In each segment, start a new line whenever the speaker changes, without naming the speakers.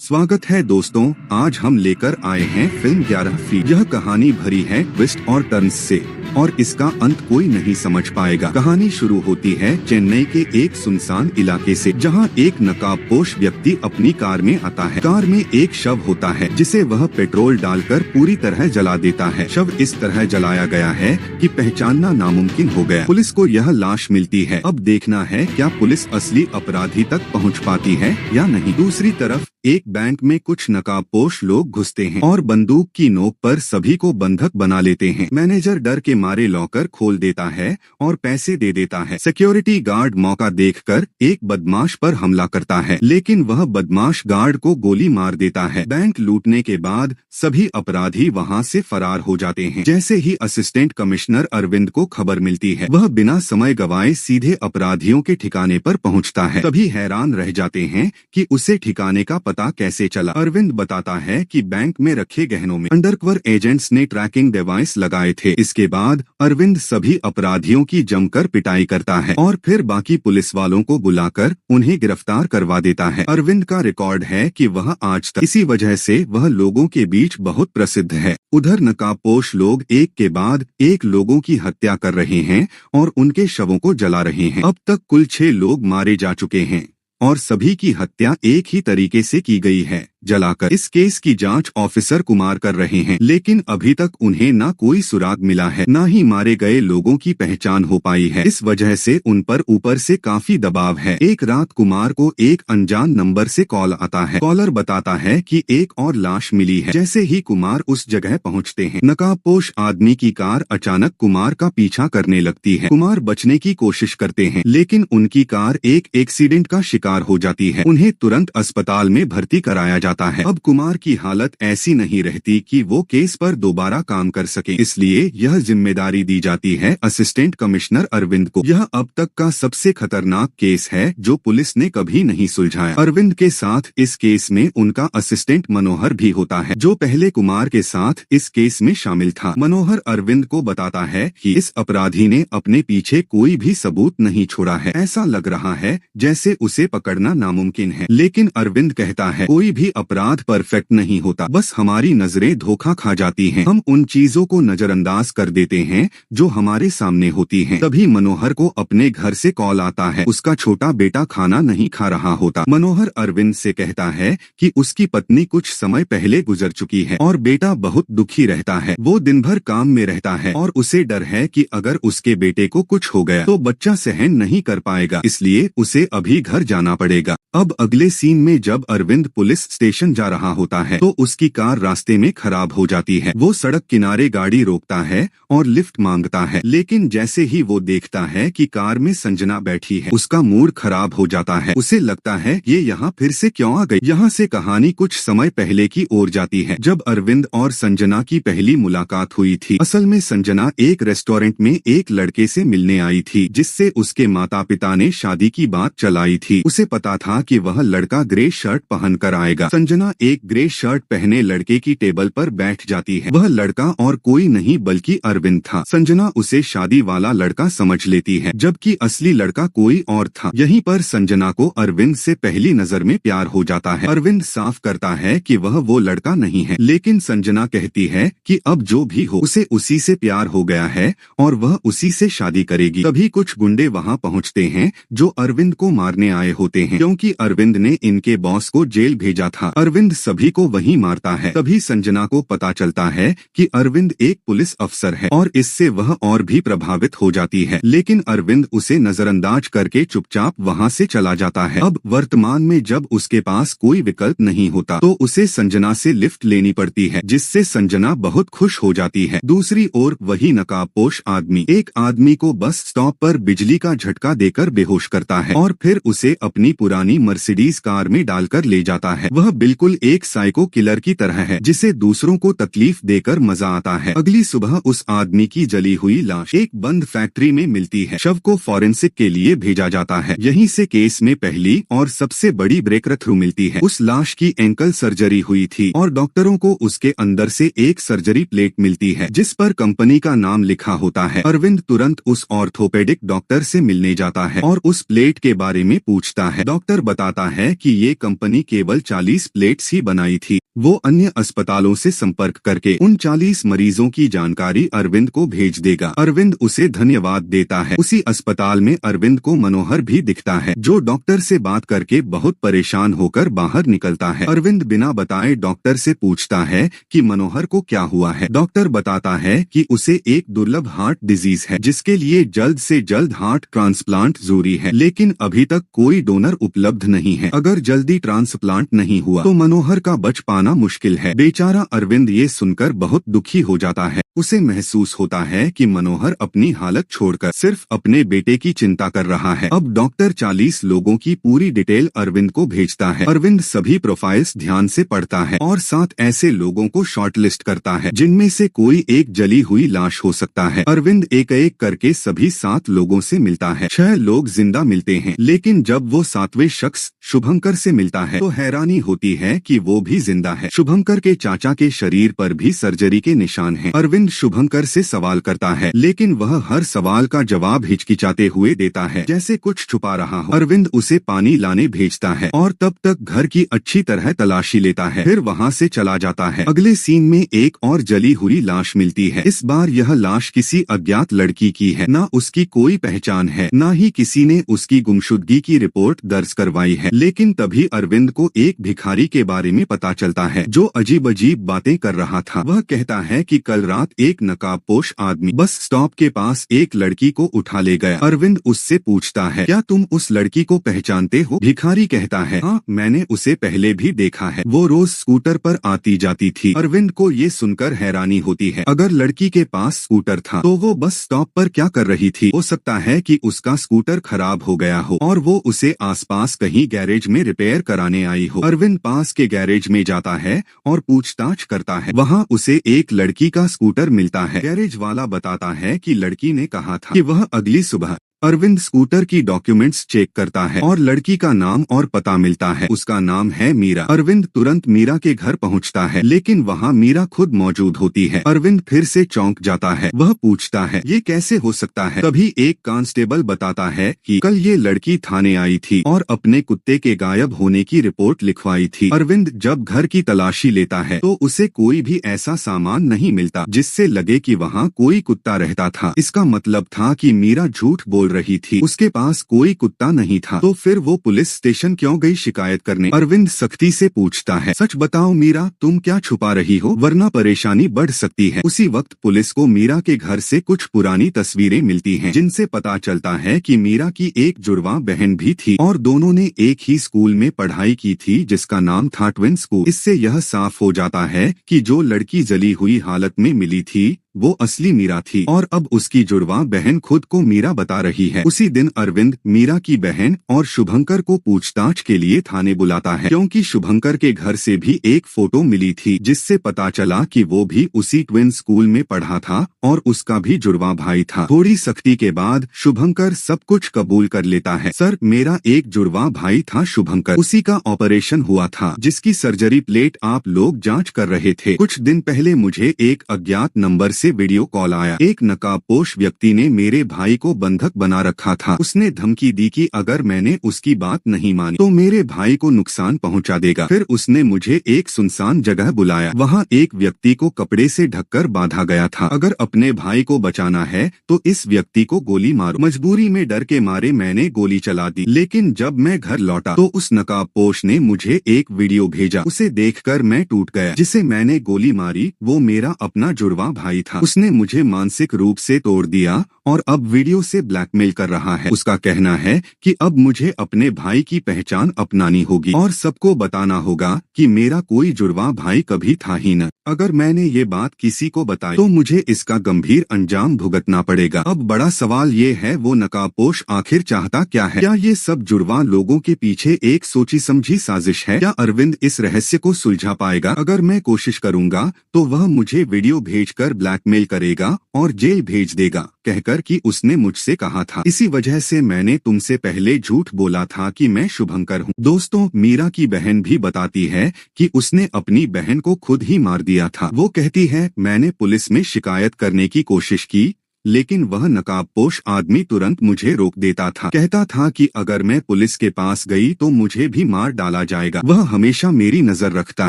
स्वागत है दोस्तों, आज हम लेकर आए हैं फिल्म 11 फीट। यह कहानी भरी है ट्विस्ट और टर्न्स से और इसका अंत कोई नहीं समझ पाएगा। कहानी शुरू होती है चेन्नई के एक सुनसान इलाके से, जहां एक नकाबपोश व्यक्ति अपनी कार में आता है। कार में एक शव होता है जिसे वह पेट्रोल डालकर पूरी तरह जला देता है। शव इस तरह जलाया गया है कि पहचानना नामुमकिन हो गया। पुलिस को यह लाश मिलती है। अब देखना है क्या पुलिस असली अपराधी तक पहुंच पाती है या नहीं। दूसरी तरफ एक बैंक में कुछ नकाबपोश लोग घुसते हैं और बंदूक की नोक पर सभी को बंधक बना लेते हैं। मैनेजर डर के मारे लॉकर खोल देता है और पैसे दे देता है। सिक्योरिटी गार्ड मौका देखकर एक बदमाश पर हमला करता है, लेकिन वह बदमाश गार्ड को गोली मार देता है। बैंक लूटने के बाद सभी अपराधी वहां से फरार हो जाते हैं। जैसे ही असिस्टेंट कमिश्नर अरविंद को खबर मिलती है, वह बिना समय गवाए सीधे अपराधियों के ठिकाने पर पहुंचता है। सभी हैरान रह जाते हैं कि उसे ठिकाने का पता कैसे चला। अरविंद बताता है कि बैंक में रखे गहनों में अंडरकवर एजेंट्स ने ट्रैकिंग डिवाइस लगाए थे। इसके बाद अरविंद सभी अपराधियों की जमकर पिटाई करता है और फिर बाकी पुलिस वालों को बुलाकर उन्हें गिरफ्तार करवा देता है। अरविंद का रिकॉर्ड है कि वह आज तक इसी वजह से वह लोगों के बीच बहुत प्रसिद्ध है। उधर नकाबपोश लोग एक के बाद एक लोगों की हत्या कर रहे हैं और उनके शवों को जला रहे हैं। अब तक कुल 6 लोग मारे जा चुके हैं और सभी की हत्या एक ही तरीके से की गई है, जलाकर। इस केस की जांच ऑफिसर कुमार कर रहे हैं, लेकिन अभी तक उन्हें ना कोई सुराग मिला है, ना ही मारे गए लोगों की पहचान हो पाई है। इस वजह से उन पर ऊपर से काफी दबाव है। एक रात कुमार को एक अनजान नंबर से कॉल आता है। कॉलर बताता है कि एक और लाश मिली है। जैसे ही कुमार उस जगह पहुंचते हैं, नकाबपोश आदमी की कार अचानक कुमार का पीछा करने लगती है। कुमार बचने की कोशिश करते हैं, लेकिन उनकी कार एक एक्सीडेंट का शिकार हो जाती है। उन्हें तुरंत अस्पताल में भर्ती कराया जाता है। अब कुमार की हालत ऐसी नहीं रहती कि वो केस पर दोबारा काम कर सके, इसलिए यह जिम्मेदारी दी जाती है असिस्टेंट कमिश्नर अरविंद को। यह अब तक का सबसे खतरनाक केस है जो पुलिस ने कभी नहीं सुलझाया। अरविंद के साथ इस केस में उनका असिस्टेंट मनोहर भी होता है, जो पहले कुमार के साथ इस केस में शामिल था। मनोहर अरविंद को बताता है कि इस अपराधी ने अपने पीछे कोई भी सबूत नहीं छोड़ा है। ऐसा लग रहा है जैसे उसे पकड़ना नामुमकिन है, लेकिन अरविंद कहता है कोई भी अपराध परफेक्ट नहीं होता, बस हमारी नजरें धोखा खा जाती हैं। हम उन चीजों को नजरअंदाज कर देते हैं जो हमारे सामने होती हैं। तभी मनोहर को अपने घर से कॉल आता है। उसका छोटा बेटा खाना नहीं खा रहा होता। मनोहर अरविंद से कहता है कि उसकी पत्नी कुछ समय पहले गुजर चुकी है और बेटा बहुत दुखी रहता है। वो दिन भर काम में रहता है और उसे डर है कि अगर उसके बेटे को कुछ हो गया तो बच्चा सहन नहीं कर पाएगा, इसलिए उसे अभी घर जाना पड़ेगा। अब अगले सीन में जब अरविंद पुलिस स्टेशन जा रहा होता है तो उसकी कार रास्ते में खराब हो जाती है। वो सड़क किनारे गाड़ी रोकता है और लिफ्ट मांगता है, लेकिन जैसे ही वो देखता है कि कार में संजना बैठी है, उसका मूड खराब हो जाता है। उसे लगता है ये यहाँ फिर से क्यों आ गई। यहाँ से कहानी कुछ समय पहले की ओर जाती है, जब अरविंद और संजना की पहली मुलाकात हुई थी। असल में संजना एक रेस्टोरेंट में एक लड़के से मिलने आई थी, जिससे उसके माता पिता ने शादी की बात चलाई थी। उसे पता था कि वह लड़का ग्रे शर्ट पहन कर आएगा। संजना एक ग्रे शर्ट पहने लड़के की टेबल पर बैठ जाती है। वह लड़का और कोई नहीं बल्कि अरविंद था। संजना उसे शादी वाला लड़का समझ लेती है, जबकि असली लड़का कोई और था। यहीं पर संजना को अरविंद से पहली नजर में प्यार हो जाता है। अरविंद साफ करता है कि वह वो लड़का नहीं है, लेकिन संजना कहती है कि अब जो भी हो उसे उसी से प्यार हो गया है और वह उसी से शादी करेगी। तभी कुछ गुंडे वहाँ पहुँचते हैं जो अरविंद को मारने आए होते हैं, क्योंकि अरविंद ने इनके बॉस को जेल भेजा था। अरविंद सभी को वहीं मारता है। तभी संजना को पता चलता है कि अरविंद एक पुलिस अफसर है और इससे वह और भी प्रभावित हो जाती है, लेकिन अरविंद उसे नजरअंदाज करके चुपचाप वहां से चला जाता है। अब वर्तमान में जब उसके पास कोई विकल्प नहीं होता तो उसे संजना से लिफ्ट लेनी पड़ती है, जिससे संजना बहुत खुश हो जाती है। दूसरी ओर वही नकाबपोश आदमी एक आदमी को बस स्टॉप पर बिजली का झटका देकर बेहोश करता है और फिर उसे अपनी पुरानी मर्सिडीज कार में डालकर ले जाता है। वह बिल्कुल एक साइको किलर की तरह है, जिसे दूसरों को तकलीफ देकर मजा आता है। अगली सुबह उस आदमी की जली हुई लाश एक बंद फैक्ट्री में मिलती है। शव को फॉरेंसिक के लिए भेजा जाता है। यहीं से केस में पहली और सबसे बड़ी ब्रेक थ्रू मिलती है। उस लाश की एंकल सर्जरी हुई थी और डॉक्टरों को उसके अंदर से एक सर्जरी प्लेट मिलती है, जिस पर कंपनी का नाम लिखा होता है। अरविंद तुरंत उस ऑर्थोपेडिक डॉक्टर से मिलने जाता है और उस प्लेट के बारे में पूछता पूछता है। डॉक्टर बताता है कि ये कंपनी केवल 40 प्लेट्स ही बनाई थी। वो अन्य अस्पतालों से संपर्क करके उन 40 मरीजों की जानकारी अरविंद को भेज देगा। अरविंद उसे धन्यवाद देता है। उसी अस्पताल में अरविंद को मनोहर भी दिखता है, जो डॉक्टर से बात करके बहुत परेशान होकर बाहर निकलता है। अरविंद बिना बताए डॉक्टर से पूछता है कि मनोहर को क्या हुआ है। डॉक्टर बताता है कि उसे एक दुर्लभ हार्ट डिजीज है, जिसके लिए जल्द से जल्द हार्ट ट्रांसप्लांट जरूरी है, लेकिन अभी तक कोई डोनर उपलब्ध नहीं है। अगर जल्दी ट्रांसप्लांट नहीं हुआ तो मनोहर का बच पाना मुश्किल है। बेचारा अरविंद ये सुनकर बहुत दुखी हो जाता है। उसे महसूस होता है कि मनोहर अपनी हालत छोड़कर सिर्फ अपने बेटे की चिंता कर रहा है। अब डॉक्टर 40 लोगों की पूरी डिटेल अरविंद को भेजता है। अरविंद सभी प्रोफाइल्स ध्यान से पढ़ता है और 7 ऐसे लोगों को शॉर्टलिस्ट करता है जिनमें से कोई एक जली हुई लाश हो सकता है। अरविंद एक एक करके सभी 7 लोगों से मिलता है। 6 लोग जिंदा मिलते हैं, लेकिन जब वो 7वें शख्स शुभंकर से मिलता है तो हैरानी होती है कि वो भी जिंदा है। शुभंकर के चाचा के शरीर पर भी सर्जरी के निशान हैं। अरविंद शुभंकर से सवाल करता है, लेकिन वह हर सवाल का जवाब हिचकिचाते हुए देता है, जैसे कुछ छुपा रहा हो। अरविंद उसे पानी लाने भेजता है और तब तक घर की अच्छी तरह तलाशी लेता है, फिर वहाँ से चला जाता है। अगले सीन में एक और जली हुई लाश मिलती है। इस बार यह लाश किसी अज्ञात लड़की की है। न उसकी कोई पहचान है, न ही किसी ने उसकी गुमशुदगी की रिपोर्ट दर्ज करवाई है। लेकिन तभी अरविंद को एक भिखारी के बारे में पता चलता है, जो अजीब अजीब बातें कर रहा था। वह कहता है कि कल रात एक नकाबपोश आदमी बस स्टॉप के पास एक लड़की को उठा ले गया। अरविंद उससे पूछता है, क्या तुम उस लड़की को पहचानते हो? भिखारी कहता है, हाँ, मैंने उसे पहले भी देखा है। वो रोज स्कूटर पर आती जाती थी। अरविंद को ये सुनकर हैरानी होती है। अगर लड़की के पास स्कूटर था तो वो बस स्टॉप पर क्या कर रही थी? हो सकता है कि उसका स्कूटर खराब हो गया हो और वो उसे आसपास कहीं गैरेज में रिपेयर कराने आई हो। अरविंद पास के गैरेज में जाता है और पूछताछ करता है। वहाँ उसे एक लड़की का स्कूटर मिलता है। गैरेज वाला बताता है कि लड़की ने कहा था कि वह अगली सुबह। अरविंद स्कूटर की डॉक्यूमेंट्स चेक करता है और लड़की का नाम और पता मिलता है। उसका नाम है मीरा। अरविंद तुरंत मीरा के घर पहुंचता है, लेकिन वहां मीरा खुद मौजूद होती है। अरविंद फिर से चौंक जाता है। वह पूछता है, ये कैसे हो सकता है? तभी एक कांस्टेबल बताता है कि कल ये लड़की थाने आई थी और अपने कुत्ते के गायब होने की रिपोर्ट लिखवाई थी। अरविंद जब घर की तलाशी लेता है तो उसे कोई भी ऐसा सामान नहीं मिलता जिससे लगे कि वहाँ कोई कुत्ता रहता था। इसका मतलब था कि मीरा झूठ बोल रही थी, उसके पास कोई कुत्ता नहीं था। तो फिर वो पुलिस स्टेशन क्यों गई शिकायत करने? अरविंद सख्ती से पूछता है, सच बताओ मीरा, तुम क्या छुपा रही हो, वरना परेशानी बढ़ सकती है। उसी वक्त पुलिस को मीरा के घर से कुछ पुरानी तस्वीरें मिलती हैं, जिनसे पता चलता है कि मीरा की एक जुड़वा बहन भी थी और दोनों ने एक ही स्कूल में पढ़ाई की थी, जिसका नाम था ट्विन स्कूल। इससे यह साफ हो जाता है कि जो लड़की जली हुई हालत में मिली थी वो असली मीरा थी और अब उसकी जुड़वा बहन खुद को मीरा बता रही है। उसी दिन अरविंद मीरा की बहन और शुभंकर को पूछताछ के लिए थाने बुलाता है, क्योंकि शुभंकर के घर से भी एक फोटो मिली थी जिससे पता चला कि वो भी उसी ट्विन स्कूल में पढ़ा था और उसका भी जुड़वा भाई था। थोड़ी सख्ती के बाद शुभंकर सब कुछ कबूल कर लेता है। सर, मेरा एक जुड़वा भाई था शुभंकर, उसी का ऑपरेशन हुआ था जिसकी सर्जरी प्लेट आप लोग जाँच कर रहे थे। कुछ दिन पहले मुझे एक अज्ञात नंबर से वीडियो कॉल आया। एक नकाबपोश व्यक्ति ने मेरे भाई को बंधक बना रखा था। उसने धमकी दी कि अगर मैंने उसकी बात नहीं मानी तो मेरे भाई को नुकसान पहुंचा देगा। फिर उसने मुझे एक सुनसान जगह बुलाया। वहां एक व्यक्ति को कपड़े से ढककर बांधा गया था। अगर अपने भाई को बचाना है तो इस व्यक्ति को गोली मारो। मजबूरी में डर के मारे मैंने गोली चला दी, लेकिन जब मैं घर लौटा तो उस नकाबपोश ने मुझे एक वीडियो भेजा। उसे देखकर मैं टूट गया। जिसे मैंने गोली मारी वो मेरा अपना जुड़वा भाई था। उसने मुझे मानसिक रूप से तोड़ दिया और अब वीडियो से ब्लैकमेल कर रहा है। उसका कहना है कि अब मुझे अपने भाई की पहचान अपनानी होगी और सबको बताना होगा कि मेरा कोई जुड़वा भाई कभी था ही न। अगर मैंने ये बात किसी को बताई तो मुझे इसका गंभीर अंजाम भुगतना पड़ेगा। अब बड़ा सवाल ये है, वो नकाबपोश आखिर चाहता क्या है? क्या ये सब जुड़वा लोगों के पीछे एक सोची समझी साजिश है? क्या अरविंद इस रहस्य को सुलझा पाएगा? अगर मैं कोशिश करूंगा तो वह मुझे वीडियो भेजकर ब्लैकमेल करेगा और जेल भेज देगा, कहकर कि उसने मुझसे कहा था। इसी वजह से मैंने तुमसे पहले झूठ बोला था कि मैं शुभंकर हूँ। दोस्तों, मीरा की बहन भी बताती है कि उसने अपनी बहन को खुद ही मार दिया था। वो कहती है, मैंने पुलिस में शिकायत करने की कोशिश की लेकिन वह नकाबपोश आदमी तुरंत मुझे रोक देता था। कहता था कि अगर मैं पुलिस के पास गई तो मुझे भी मार डाला जाएगा। वह हमेशा मेरी नजर रखता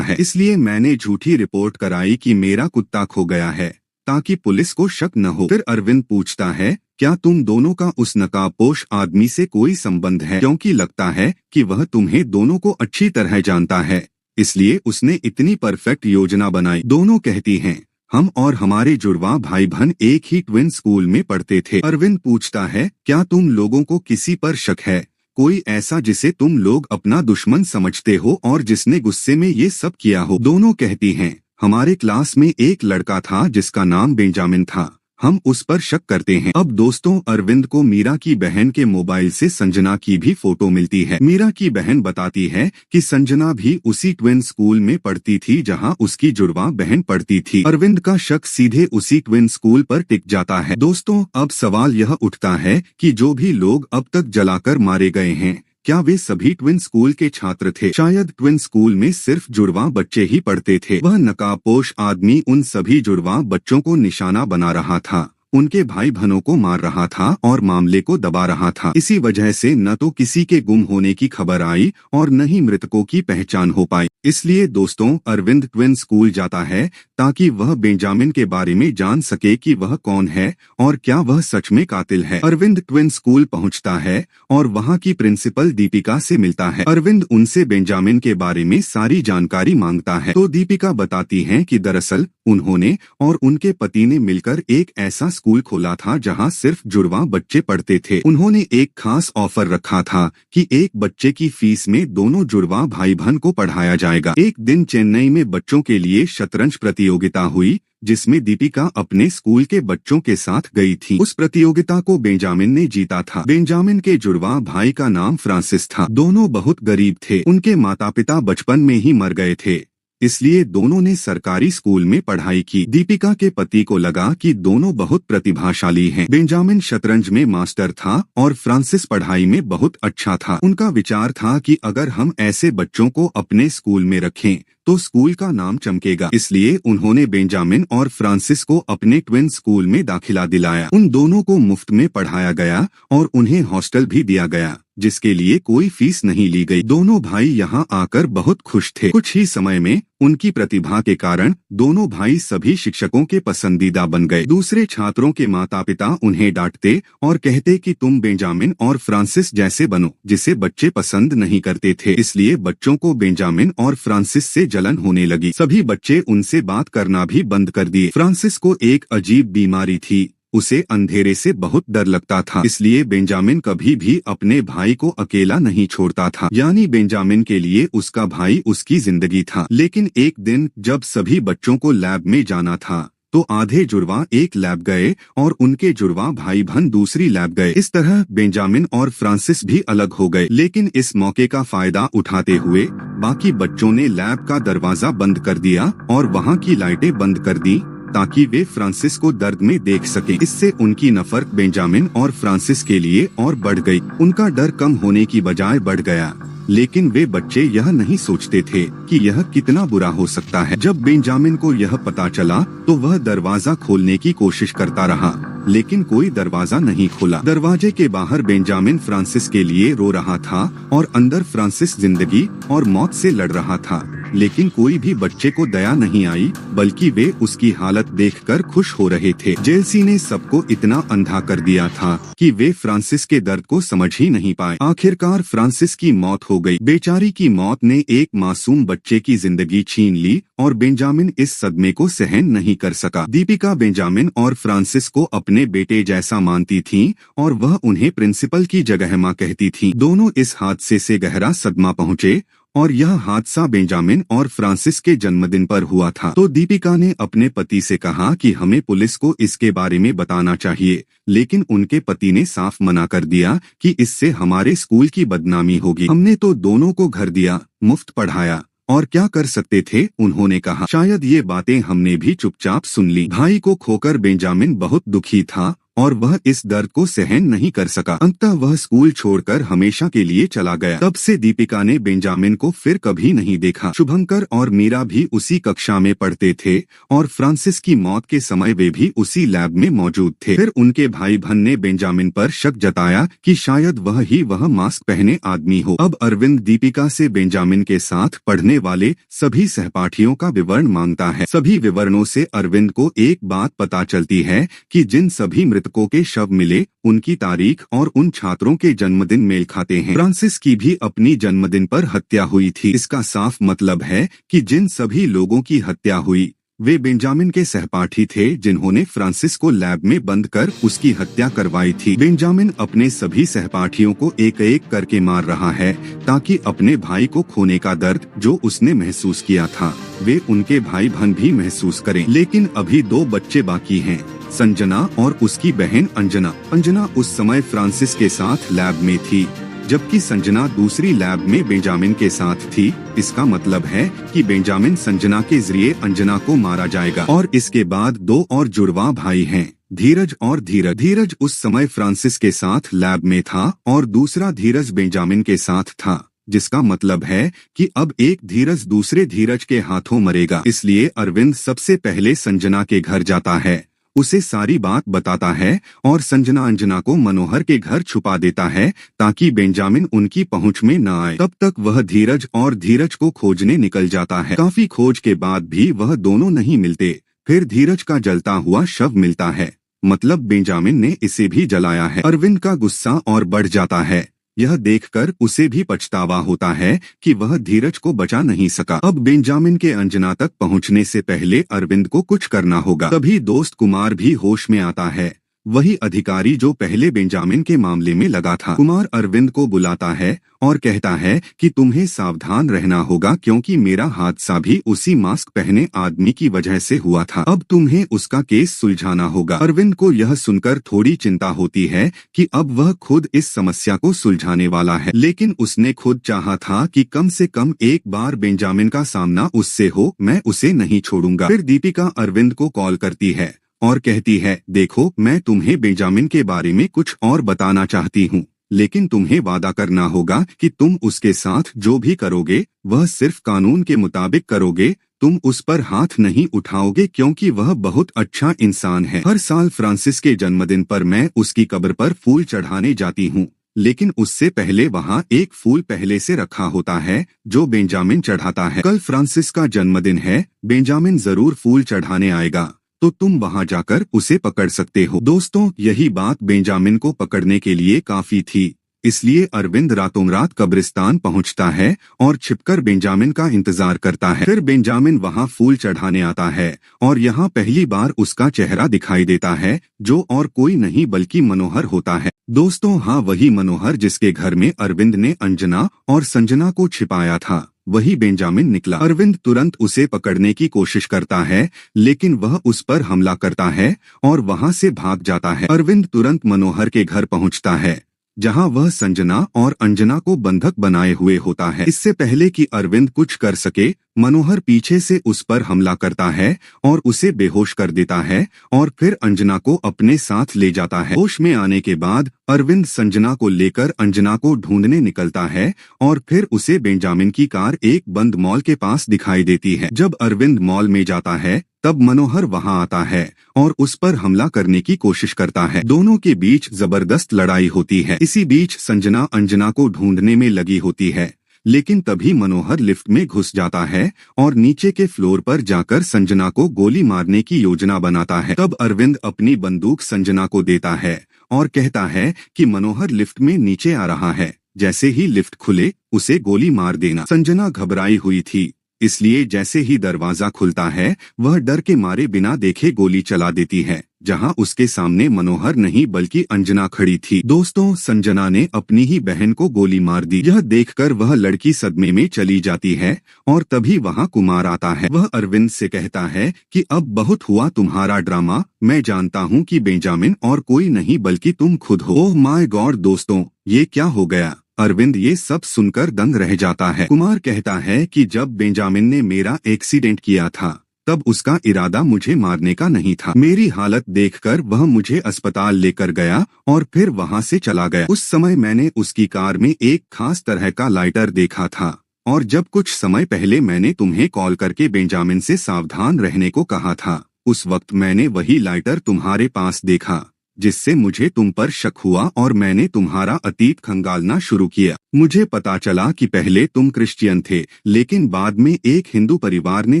है, इसलिए मैंने झूठी रिपोर्ट कराई कि मेरा कुत्ता खो गया है, ताकि पुलिस को शक न हो। फिर अरविंद पूछता है, क्या तुम दोनों का उस नकाबपोश आदमी से कोई संबंध है? क्योंकि लगता है कि वह तुम्हें दोनों को अच्छी तरह जानता है, इसलिए उसने इतनी परफेक्ट योजना बनाई। दोनों कहती हैं, हम और हमारे जुड़वा भाई बहन एक ही ट्विन स्कूल में पढ़ते थे। अरविंद पूछता है, क्या तुम लोगों को किसी पर शक है? कोई ऐसा जिसे तुम लोग अपना दुश्मन समझते हो और जिसने गुस्से में ये सब किया हो? दोनों कहती हैं, हमारे क्लास में एक लड़का था जिसका नाम बेंजामिन था, हम उस पर शक करते हैं। अब दोस्तों, अरविंद को मीरा की बहन के मोबाइल से संजना की भी फोटो मिलती है। मीरा की बहन बताती है कि संजना भी उसी ट्विन स्कूल में पढ़ती थी जहां उसकी जुड़वा बहन पढ़ती थी। अरविंद का शक सीधे उसी ट्विन स्कूल पर टिक जाता है। दोस्तों, अब सवाल यह उठता है कि जो भी लोग अब तक जलाकर मारे गए हैं, क्या वे सभी ट्विन स्कूल के छात्र थे? शायद ट्विन स्कूल में सिर्फ जुड़वा बच्चे ही पढ़ते थे। वह नकाबपोश आदमी उन सभी जुड़वा बच्चों को निशाना बना रहा था, उनके भाई बहनों को मार रहा था और मामले को दबा रहा था। इसी वजह से न तो किसी के गुम होने की खबर आई और न ही मृतकों की पहचान हो पाई। इसलिए दोस्तों, अरविंद ट्विन स्कूल जाता है ताकि वह बेंजामिन के बारे में जान सके कि वह कौन है और क्या वह सच में कातिल है। अरविंद ट्विन स्कूल पहुंचता है और वहां की प्रिंसिपल दीपिका से मिलता है। अरविंद उनसे बेंजामिन के बारे में सारी जानकारी मांगता है, तो दीपिका बताती है कि दरअसल उन्होंने और उनके पति ने मिलकर एक ऐसा स्कूल खोला था जहां सिर्फ जुड़वा बच्चे पढ़ते थे। उन्होंने एक खास ऑफर रखा था कि एक बच्चे की फीस में दोनों जुड़वा भाई बहन को पढ़ाया जाएगा। एक दिन चेन्नई में बच्चों के लिए शतरंज प्रतियोगिता हुई, जिसमें दीपिका अपने स्कूल के बच्चों के साथ गई थी। उस प्रतियोगिता को बेंजामिन ने जीता था। बेंजामिन के जुड़वा भाई का नाम फ्रांसिस था। दोनों बहुत गरीब थे, उनके माता पिता बचपन में ही मर गए थे, इसलिए दोनों ने सरकारी स्कूल में पढ़ाई की। दीपिका के पति को लगा कि दोनों बहुत प्रतिभाशाली हैं। बेंजामिन शतरंज में मास्टर था और फ्रांसिस पढ़ाई में बहुत अच्छा था। उनका विचार था कि अगर हम ऐसे बच्चों को अपने स्कूल में रखें तो स्कूल का नाम चमकेगा। इसलिए उन्होंने बेंजामिन और फ्रांसिस को अपने ट्विन स्कूल में दाखिला दिलाया। उन दोनों को मुफ्त में पढ़ाया गया और उन्हें हॉस्टल भी दिया गया, जिसके लिए कोई फीस नहीं ली गई। दोनों भाई यहाँ आकर बहुत खुश थे। कुछ ही समय में उनकी प्रतिभा के कारण दोनों भाई सभी शिक्षकों के पसंदीदा बन गए। दूसरे छात्रों के माता पिता उन्हें डांटते और कहते कि तुम बेंजामिन और फ्रांसिस जैसे बनो, जिसे बच्चे पसंद नहीं करते थे। इसलिए बच्चों को बेंजामिन और फ्रांसिस से जलन होने लगी। सभी बच्चे उनसे बात करना भी बंद कर दिए। फ्रांसिस को एक अजीब बीमारी थी, उसे अंधेरे से बहुत डर लगता था, इसलिए बेंजामिन कभी भी अपने भाई को अकेला नहीं छोड़ता था। यानी बेंजामिन के लिए उसका भाई उसकी जिंदगी था। लेकिन एक दिन जब सभी बच्चों को लैब में जाना था तो आधे जुड़वा एक लैब गए और उनके जुड़वा भाई बहन दूसरी लैब गए। इस तरह बेंजामिन और फ्रांसिस भी अलग हो गए। लेकिन इस मौके का फायदा उठाते हुए बाकी बच्चों ने लैब का दरवाजा बंद कर दिया और वहां की लाइटें बंद कर दी ताकि वे फ्रांसिस को दर्द में देख सकें। इससे उनकी नफरत बेंजामिन और फ्रांसिस के लिए और बढ़ गई। उनका डर कम होने की बजाय बढ़ गया। लेकिन वे बच्चे यह नहीं सोचते थे कि यह कितना बुरा हो सकता है। जब बेंजामिन को यह पता चला तो वह दरवाजा खोलने की कोशिश करता रहा, लेकिन कोई दरवाजा नहीं खोला। दरवाजे के बाहर बेंजामिन फ्रांसिस के लिए रो रहा था और अंदर फ्रांसिस जिंदगी और मौत से लड़ रहा था। लेकिन कोई भी बच्चे को दया नहीं आई, बल्कि वे उसकी हालत देखकर खुश हो रहे थे। जेलसी ने सबको इतना अंधा कर दिया था कि वे फ्रांसिस के दर्द को समझ ही नहीं पाए। आखिरकार फ्रांसिस की मौत हो गई। बेचारी की मौत ने एक मासूम बच्चे की जिंदगी छीन ली और बेंजामिन इस सदमे को सहन नहीं कर सका। दीपिका बेंजामिन और फ्रांसिस को अपने बेटे जैसा मानती थीं और वह उन्हें प्रिंसिपल की जगह मां कहती थीं। दोनों इस हादसे से गहरा सदमा पहुंचे और यह हादसा बेंजामिन और फ्रांसिस के जन्मदिन पर हुआ था। तो दीपिका ने अपने पति से कहा कि हमें पुलिस को इसके बारे में बताना चाहिए, लेकिन उनके पति ने साफ मना कर दिया कि इससे हमारे स्कूल की बदनामी होगी। हमने तो दोनों को घर दिया, मुफ्त पढ़ाया, और क्या कर सकते थे, उन्होंने कहा। शायद ये बातें हमने भी चुपचाप सुन ली। भाई को खोकर बेंजामिन बहुत दुखी था और वह इस दर्द को सहन नहीं कर सका। अंततः वह स्कूल छोड़कर हमेशा के लिए चला गया। तब से दीपिका ने बेंजामिन को फिर कभी नहीं देखा। शुभंकर और मीरा भी उसी कक्षा में पढ़ते थे और फ्रांसिस की मौत के समय वे भी उसी लैब में मौजूद थे। फिर उनके भाई बहन ने बेंजामिन पर शक जताया कि शायद वह मास्क पहने आदमी हो। अब अरविंद दीपिका से बेंजामिन के साथ पढ़ने वाले सभी सहपाठियों का विवरण मांगता है। सभी विवरणों से अरविंद को एक बात पता चलती है कि जिन सभी मृतकों के शव मिले उनकी तारीख और उन छात्रों के जन्मदिन मेल खाते हैं। फ्रांसिस की भी अपनी जन्मदिन पर हत्या हुई थी। इसका साफ मतलब है कि जिन सभी लोगों की हत्या हुई वे बेंजामिन के सहपाठी थे जिन्होंने फ्रांसिस को लैब में बंद कर उसकी हत्या करवाई थी। बेंजामिन अपने सभी सहपाठियों को एक एक करके मार रहा है ताकि अपने भाई को खोने का दर्द जो उसने महसूस किया था वे उनके भाई बहन भी महसूस करें। लेकिन अभी 2 बच्चे बाकी हैं, संजना और उसकी बहन अंजना। अंजना उस समय फ्रांसिस के साथ लैब में थी जबकि संजना दूसरी लैब में बेंजामिन के साथ थी। इसका मतलब है कि बेंजामिन संजना के जरिए अंजना को मारा जाएगा। और इसके बाद 2 और जुड़वा भाई हैं, धीरज और धीरज। धीरज उस समय फ्रांसिस के साथ लैब में था और दूसरा धीरज बेंजामिन के साथ था, जिसका मतलब है कि अब एक धीरज दूसरे धीरज के हाथों मरेगा। इसलिए अरविंद सबसे पहले संजना के घर जाता है, उसे सारी बात बताता है और संजना अंजना को मनोहर के घर छुपा देता है ताकि बेंजामिन उनकी पहुंच में न आए। तब तक वह धीरज और धीरज को खोजने निकल जाता है। काफी खोज के बाद भी वह दोनों नहीं मिलते। फिर धीरज का जलता हुआ शव मिलता है, मतलब बेंजामिन ने इसे भी जलाया है। अरविंद का गुस्सा और बढ़ जाता है। यह देखकर उसे भी पछतावा होता है कि वह धीरज को बचा नहीं सका। अब बेंजामिन के अंजना तक पहुंचने से पहले अरविंद को कुछ करना होगा। तभी दोस्त कुमार भी होश में आता है, वही अधिकारी जो पहले बेंजामिन के मामले में लगा था। कुमार अरविंद को बुलाता है और कहता है कि तुम्हें सावधान रहना होगा क्योंकि मेरा हादसा भी उसी मास्क पहने आदमी की वजह से हुआ था। अब तुम्हें उसका केस सुलझाना होगा। अरविंद को यह सुनकर थोड़ी चिंता होती है कि अब वह खुद इस समस्या को सुलझाने वाला है, लेकिन उसने खुद चाहा था कि कम से कम एक बार बेंजामिन का सामना उससे हो। मैं उसे नहीं छोड़ूंगा। फिर दीपिका अरविंद को कॉल करती है और कहती है, देखो मैं तुम्हें बेंजामिन के बारे में कुछ और बताना चाहती हूँ, लेकिन तुम्हें वादा करना होगा कि तुम उसके साथ जो भी करोगे वह सिर्फ कानून के मुताबिक करोगे। तुम उस पर हाथ नहीं उठाओगे क्योंकि वह बहुत अच्छा इंसान है। हर साल फ्रांसिस के जन्मदिन पर मैं उसकी कब्र पर फूल चढ़ाने जाती हूँ, लेकिन उससे पहले वहाँ एक फूल पहले से रखा होता है जो बेंजामिन चढ़ाता है। कल फ्रांसिस का जन्मदिन है, बेंजामिन जरूर फूल चढ़ाने आएगा, तो तुम वहां जाकर उसे पकड़ सकते हो। दोस्तों, यही बात बेंजामिन को पकड़ने के लिए काफी थी, इसलिए अरविंद रातों रात कब्रिस्तान पहुंचता है और छिपकर बेंजामिन का इंतजार करता है। फिर बेंजामिन वहां फूल चढ़ाने आता है और यहाँ पहली बार उसका चेहरा दिखाई देता है जो और कोई नहीं बल्कि मनोहर होता है। दोस्तों, हाँ, वही मनोहर जिसके घर में अरविंद ने अंजना और संजना को छिपाया था, वही बेंजामिन निकला। अरविंद तुरंत उसे पकड़ने की कोशिश करता है, लेकिन वह उस पर हमला करता है और वहां से भाग जाता है। अरविंद तुरंत मनोहर के घर पहुंचता है जहां वह संजना और अंजना को बंधक बनाए हुए होता है। इससे पहले कि अरविंद कुछ कर सके, मनोहर पीछे से उस पर हमला करता है और उसे बेहोश कर देता है और फिर अंजना को अपने साथ ले जाता है। होश में आने के बाद अरविंद संजना को लेकर अंजना को ढूंढने निकलता है और फिर उसे बेंजामिन की कार एक बंद मॉल के पास दिखाई देती है। जब अरविंद मॉल में जाता है तब मनोहर वहां आता है और उस पर हमला करने की कोशिश करता है। दोनों के बीच जबरदस्त लड़ाई होती है। इसी बीच संजना अंजना को ढूंढने में लगी होती है, लेकिन तभी मनोहर लिफ्ट में घुस जाता है और नीचे के फ्लोर पर जाकर संजना को गोली मारने की योजना बनाता है। तब अरविंद अपनी बंदूक संजना को देता है और कहता है कि मनोहर लिफ्ट में नीचे आ रहा है, जैसे ही लिफ्ट खुले उसे गोली मार देना। संजना घबराई हुई थी, इसलिए जैसे ही दरवाजा खुलता है वह डर के मारे बिना देखे गोली चला देती है, जहां उसके सामने मनोहर नहीं बल्कि अंजना खड़ी थी। दोस्तों, संजना ने अपनी ही बहन को गोली मार दी। यह देखकर वह लड़की सदमे में चली जाती है और तभी वहां कुमार आता है। वह अरविंद से कहता है कि अब बहुत हुआ तुम्हारा ड्रामा, मैं जानता हूं कि बेंजामिन और कोई नहीं बल्कि तुम खुद हो। ओह माय गॉड दोस्तों, ये क्या हो गया। अरविंद ये सब सुनकर दंग रह जाता है। कुमार कहता है कि जब बेंजामिन ने मेरा एक्सीडेंट किया था तब उसका इरादा मुझे मारने का नहीं था। मेरी हालत देखकर वह मुझे अस्पताल लेकर गया और फिर वहां से चला गया। उस समय मैंने उसकी कार में एक खास तरह का लाइटर देखा था और जब कुछ समय पहले मैंने तुम्हें कॉल करके बेंजामिन से सावधान रहने को कहा था, उस वक्त मैंने वही लाइटर तुम्हारे पास देखा, जिससे मुझे तुम पर शक हुआ और मैंने तुम्हारा अतीत खंगालना शुरू किया। मुझे पता चला कि पहले तुम क्रिश्चियन थे, लेकिन बाद में एक हिंदू परिवार ने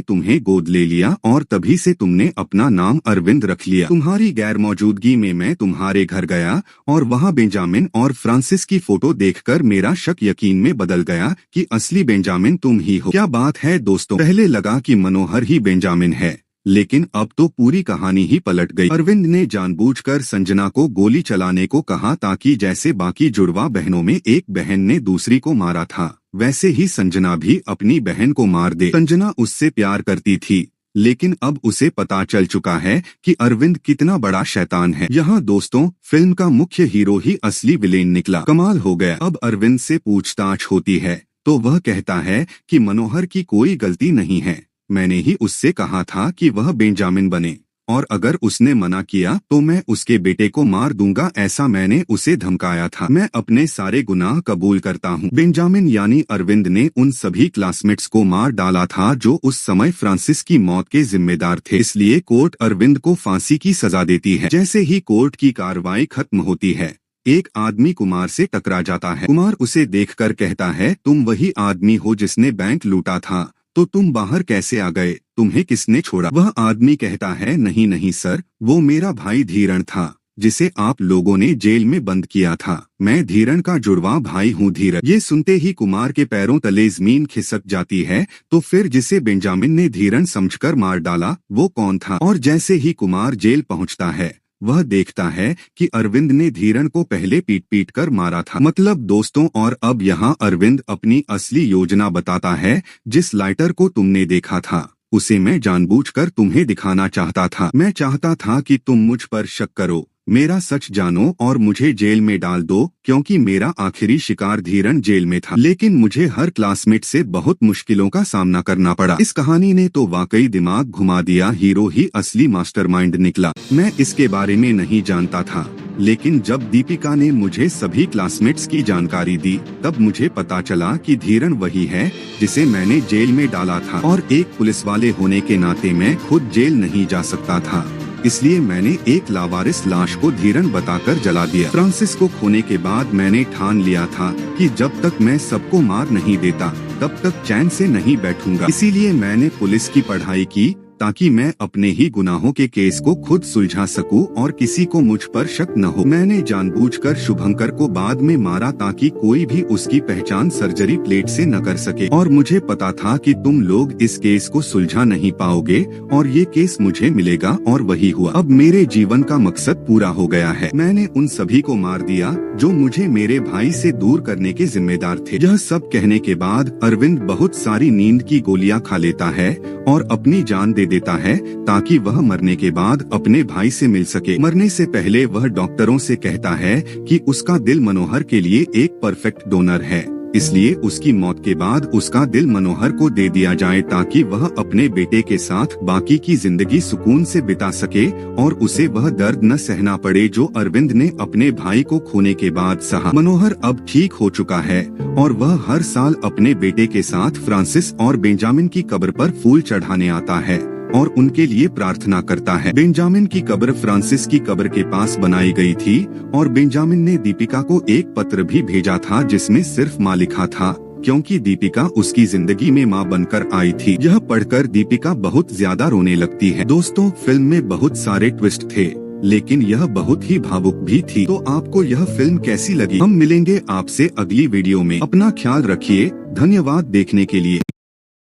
तुम्हें गोद ले लिया और तभी से तुमने अपना नाम अरविंद रख लिया। तुम्हारी गैर मौजूदगी में मैं तुम्हारे घर गया और वहाँ बेंजामिन और फ्रांसिस की फोटो देखकर मेरा शक यकीन में बदल गया कि असली बेंजामिन तुम ही हो। क्या बात है दोस्तों, पहले लगा कि मनोहर ही बेंजामिन है, लेकिन अब तो पूरी कहानी ही पलट गई। अरविंद ने जानबूझकर संजना को गोली चलाने को कहा ताकि जैसे बाकी जुड़वा बहनों में एक बहन ने दूसरी को मारा था, वैसे ही संजना भी अपनी बहन को मार दे। संजना उससे प्यार करती थी, लेकिन अब उसे पता चल चुका है कि अरविंद कितना बड़ा शैतान है। यहाँ दोस्तों फिल्म का मुख्य हीरो ही असली विलेन निकला। कमाल हो गया। अब अरविंद से पूछताछ होती है तो वह कहता है कि मनोहर की कोई गलती नहीं है, मैंने ही उससे कहा था कि वह बेंजामिन बने और अगर उसने मना किया तो मैं उसके बेटे को मार दूंगा, ऐसा मैंने उसे धमकाया था। मैं अपने सारे गुनाह कबूल करता हूँ। बेंजामिन यानी अरविंद ने उन सभी क्लासमेट्स को मार डाला था जो उस समय फ्रांसिस की मौत के जिम्मेदार थे, इसलिए कोर्ट अरविंद को फांसी की सजा देती है। जैसे ही कोर्ट की कार्रवाई खत्म होती है, एक आदमी कुमार से टकरा जाता है। कुमार उसे देखकर कहता है, तुम वही आदमी हो जिसने बैंक लूटा था, तो तुम बाहर कैसे आ गए, तुम्हें किसने छोड़ा? वह आदमी कहता है, नहीं नहीं सर, वो मेरा भाई धीरण था जिसे आप लोगों ने जेल में बंद किया था। मैं धीरण का जुड़वा भाई हूँ। धीरण। ये सुनते ही कुमार के पैरों तले जमीन खिसक जाती है। तो फिर जिसे बेंजामिन ने धीरण समझकर मार डाला वो कौन था? और जैसे ही कुमार जेल पहुँचता है वह देखता है कि अरविंद ने धीरण को पहले पीट पीट कर मारा था। मतलब दोस्तों, और अब यहाँ अरविंद अपनी असली योजना बताता है। जिस लाइटर को तुमने देखा था उसे मैं जानबूझकर तुम्हें दिखाना चाहता था। मैं चाहता था कि तुम मुझ पर शक करो, मेरा सच जानो और मुझे जेल में डाल दो, क्योंकि मेरा आखिरी शिकार धीरण जेल में था। लेकिन मुझे हर क्लासमेट से बहुत मुश्किलों का सामना करना पड़ा। इस कहानी ने तो वाकई दिमाग घुमा दिया। हीरो ही असली मास्टरमाइंड निकला। मैं इसके बारे में नहीं जानता था, लेकिन जब दीपिका ने मुझे सभी क्लासमेट्स की जानकारी दी तब मुझे पता चला कि धीरण वही है जिसे मैंने जेल में डाला था। और एक पुलिस वाले होने के नाते मैं खुद जेल नहीं जा सकता था, इसलिए मैंने एक लावारिस लाश को धीरण बताकर जला दिया। फ्रांसिस को खोने के बाद मैंने ठान लिया था कि जब तक मैं सबको मार नहीं देता तब तक चैन से नहीं बैठूंगा। इसीलिए मैंने पुलिस की पढ़ाई की ताकि मैं अपने ही गुनाहों के केस को खुद सुलझा सकूं और किसी को मुझ पर शक न हो। मैंने जानबूझकर शुभंकर को बाद में मारा ताकि कोई भी उसकी पहचान सर्जरी प्लेट से न कर सके। और मुझे पता था कि तुम लोग इस केस को सुलझा नहीं पाओगे और ये केस मुझे मिलेगा, और वही हुआ। अब मेरे जीवन का मकसद पूरा हो गया है। मैंने उन सभी को मार दिया जो मुझे मेरे भाई से दूर करने के जिम्मेदार थे। यह सब कहने के बाद अरविंद बहुत सारी नींद की गोलियां खा लेता है और अपनी जान दे देता है ताकि वह मरने के बाद अपने भाई से मिल सके। मरने से पहले वह डॉक्टरों से कहता है कि उसका दिल मनोहर के लिए एक परफेक्ट डोनर है, इसलिए उसकी मौत के बाद उसका दिल मनोहर को दे दिया जाए ताकि वह अपने बेटे के साथ बाकी की जिंदगी सुकून से बिता सके और उसे वह दर्द न सहना पड़े जो अरविंद ने अपने भाई को खोने के बाद सहा। मनोहर अब ठीक हो चुका है और वह हर साल अपने बेटे के साथ फ्रांसिस और बेंजामिन की कब्र पर फूल चढ़ाने आता है और उनके लिए प्रार्थना करता है। बेंजामिन की कब्र फ्रांसिस की कब्र के पास बनाई गई थी और बेंजामिन ने दीपिका को एक पत्र भी भेजा था जिसमें सिर्फ माँ लिखा था, क्योंकि दीपिका उसकी जिंदगी में माँ बनकर आई थी। यह पढ़कर दीपिका बहुत ज्यादा रोने लगती है। दोस्तों, फिल्म में बहुत सारे ट्विस्ट थे, लेकिन यह बहुत ही भावुक भी थी। तो आपको यह फिल्म कैसी लगी? हम मिलेंगे आपसे अगली वीडियो में। अपना ख्याल रखिए। धन्यवाद देखने के लिए।